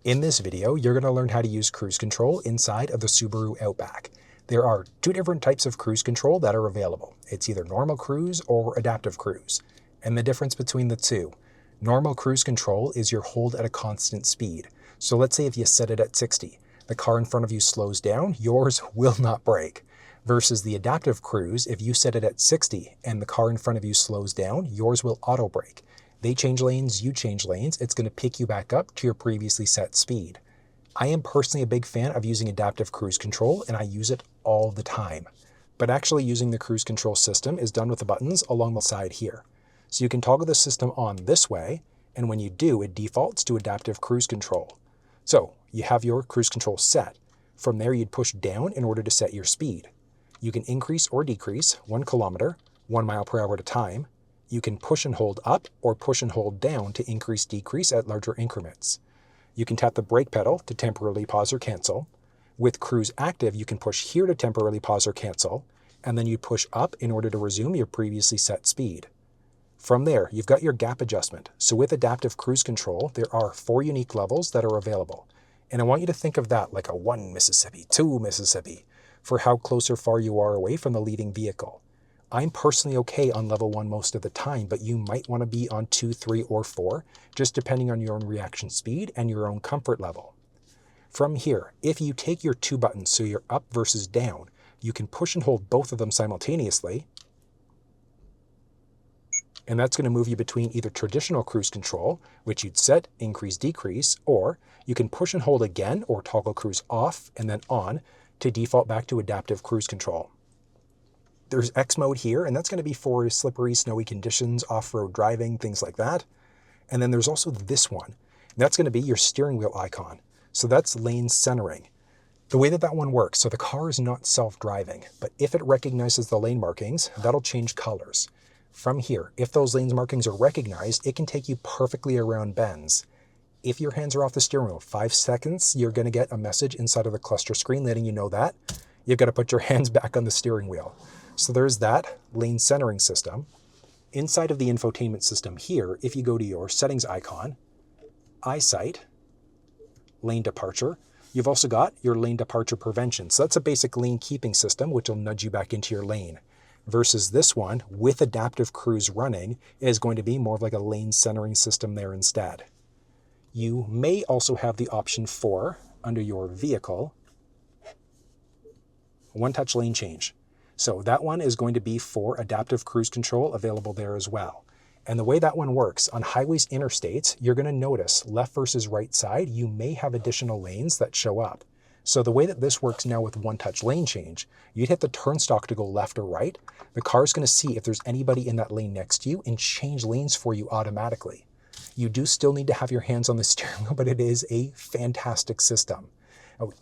In this video, you're going to learn how to use cruise control inside of the Subaru Outback. There are two different types of cruise control that are available. It's either normal cruise or adaptive cruise. And the difference between the two, normal cruise control is your hold at a constant speed. So let's say if you set it at 60, the car in front of you slows down, yours will not brake. Versus the adaptive cruise, if you set it at 60 and the car in front of you slows down, yours will auto brake. They change lanes, you change lanes, it's going to pick you back up to your previously set speed. I am personally a big fan of using adaptive cruise control, and I use it all the time. But actually using the cruise control system is done with the buttons along the side here. So you can toggle the system on this way, and when you do, it defaults to adaptive cruise control. So you have your cruise control set. From there, you'd push down in order to set your speed. You can increase or decrease 1 kilometer, 1 mile per hour at a time. You can push and hold up or push and hold down to increase, decrease at larger increments. You can tap the brake pedal to temporarily pause or cancel. With cruise active, you can push here to temporarily pause or cancel, and then you push up in order to resume your previously set speed. From there, you've got your gap adjustment. So with adaptive cruise control, there are 4 unique levels that are available. And I want you to think of that like a 1 Mississippi, 2 Mississippi, for how close or far you are away from the leading vehicle. I'm personally okay on level 1 most of the time, but you might want to be on 2, 3, or 4, just depending on your own reaction speed and your own comfort level. From here, if you take your 2 buttons, so you're up versus down, you can push and hold both of them simultaneously, and that's going to move you between either traditional cruise control, which you'd set, increase, decrease, or you can push and hold again or toggle cruise off and then on to default back to adaptive cruise control. There's X mode here, and that's going to be for slippery, snowy conditions, off-road driving, things like that. And then there's also this one. And that's going to be your steering wheel icon. So that's lane centering. The way that that one works, so the car is not self-driving, but if it recognizes the lane markings, that'll change colors. From here, if those lane markings are recognized, it can take you perfectly around bends. If your hands are off the steering wheel, 5 seconds, you're going to get a message inside of the cluster screen letting you know that you've got to put your hands back on the steering wheel. So there's that lane centering system. Inside of the infotainment system here, if you go to your settings icon, eyesight, lane departure, you've also got your lane departure prevention. So that's a basic lane keeping system, which will nudge you back into your lane. Versus this one, with adaptive cruise running, is going to be more of like a lane centering system there instead. You may also have the option for, under your vehicle, one-touch lane change. So that one is going to be for adaptive cruise control available there as well. And the way that one works, on highways, interstates, you're going to notice left versus right side, you may have additional lanes that show up. So the way that this works now with one-touch lane change, you'd hit the turnstile to go left or right. The car's going to see if there's anybody in that lane next to you and change lanes for you automatically. You do still need to have your hands on the steering wheel, but it is a fantastic system.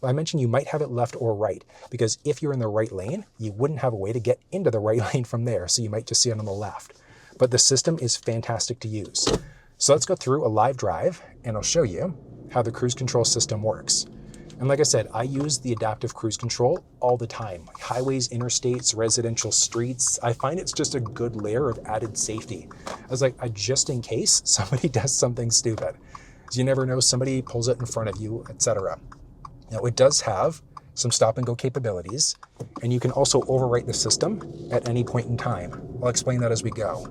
I mentioned you might have it left or right, because if you're in the right lane, you wouldn't have a way to get into the right lane from there, so you might just see it on the left. But the system is fantastic to use. So let's go through a live drive, and I'll show you how the cruise control system works. And like I said, I use the adaptive cruise control all the time. Highways, interstates, residential streets. I find it's just a good layer of added safety. I was like, just in case somebody does something stupid. You never know, somebody pulls it in front of you, etc. Now it does have some stop and go capabilities, and you can also overwrite the system at any point in time. I'll explain that as we go.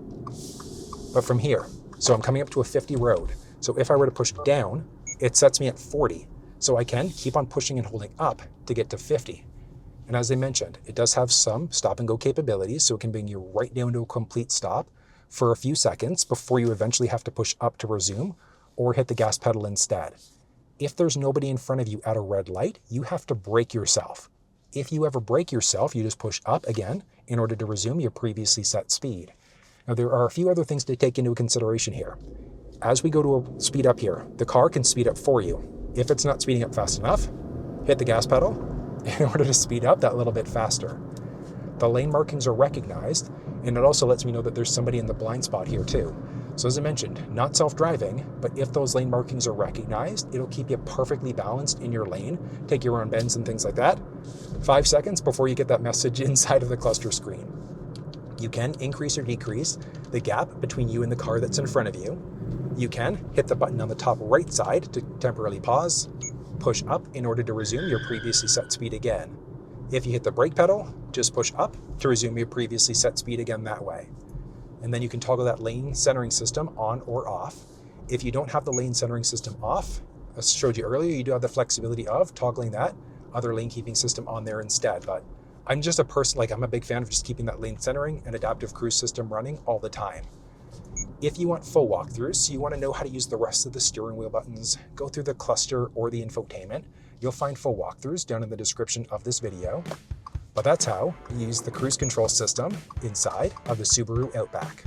But from here, so I'm coming up to a 50 road. So if I were to push down, it sets me at 40. So I can keep on pushing and holding up to get to 50. And as I mentioned, it does have some stop and go capabilities, so it can bring you right down to a complete stop for a few seconds before you eventually have to push up to resume or hit the gas pedal instead. If there's nobody in front of you at a red light, you have to brake yourself. If you ever brake yourself, you just push up again in order to resume your previously set speed. Now there are a few other things to take into consideration here. As we go to a speed up here, the car can speed up for you. If it's not speeding up fast enough, hit the gas pedal in order to speed up that little bit faster. The lane markings are recognized, and it also lets me know that there's somebody in the blind spot here too. So as I mentioned, not self-driving, but if those lane markings are recognized, it'll keep you perfectly balanced in your lane, take your own bends and things like that. 5 seconds before you get that message inside of the cluster screen. You can increase or decrease the gap between you and the car that's in front of you. You can hit the button on the top right side to temporarily pause, push up in order to resume your previously set speed again. If you hit the brake pedal, just push up to resume your previously set speed again that way. And then you can toggle that lane centering system on or off. If you don't have the lane centering system off, as I showed you earlier, you do have the flexibility of toggling that other lane keeping system on there instead. But I'm just a person, I'm a big fan of just keeping that lane centering and adaptive cruise system running all the time. If you want full walkthroughs, so you want to know how to use the rest of the steering wheel buttons, go through the cluster or the infotainment, you'll find full walkthroughs down in the description of this video. But that's how you use the cruise control system inside of the Subaru Outback.